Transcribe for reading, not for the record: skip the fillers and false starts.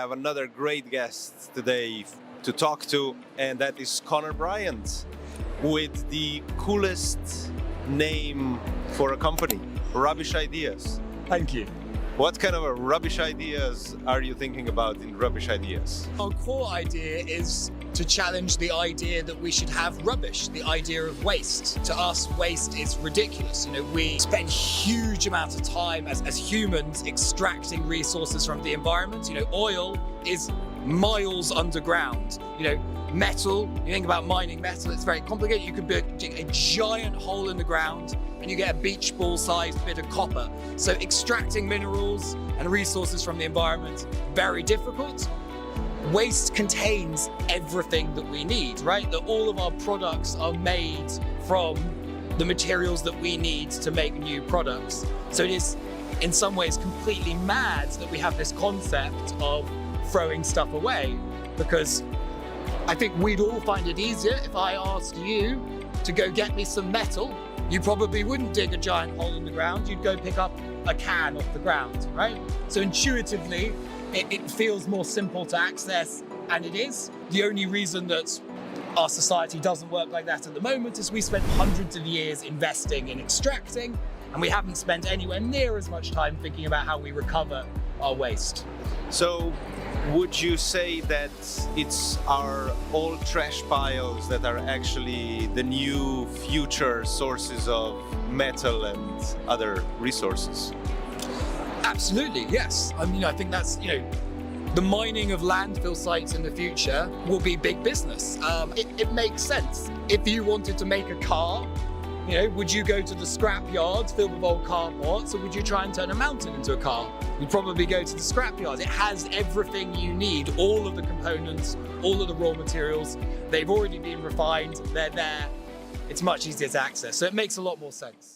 I have another great guest today to talk to, and that is Connor Bryant with the coolest name for a company, Rubbish Ideas. Thank you. What kind of rubbish ideas are you thinking about in Rubbish Ideas? Our core idea is to challenge the idea that we should have rubbish, the idea of waste. To us, waste is ridiculous. We spend huge amounts of time as humans extracting resources from the environment. Oil is miles underground. Metal, you think about mining metal, it's very complicated. You could build a giant hole in the ground and you get a beach ball sized bit of copper. So extracting minerals and resources from the environment, very difficult. Waste contains everything that we need, right? That all of our products are made from the materials that we need to make new products. So it is in some ways completely mad that we have this concept of throwing stuff away, because I think we'd all find it easier if I asked you to go get me some metal. You probably wouldn't dig a giant hole in the ground, you'd go pick up a can off the ground, right? So intuitively, it feels more simple to access, and it is. The only reason that our society doesn't work like that at the moment is we spent hundreds of years investing in extracting, and we haven't spent anywhere near as much time thinking about how we recover our waste. So, would you say that it's our old trash piles that are actually the new future sources of metal and other resources? Absolutely, yes. I think that's, the mining of landfill sites in the future will be big business. It makes sense. If you wanted to make a car, would you go to the scrap yards filled with old car parts, or would you try and turn a mountain into a car? You'd probably go to the scrap yards. It has everything you need, all of the components, all of the raw materials. They've already been refined, they're there. It's much easier to access, so it makes a lot more sense.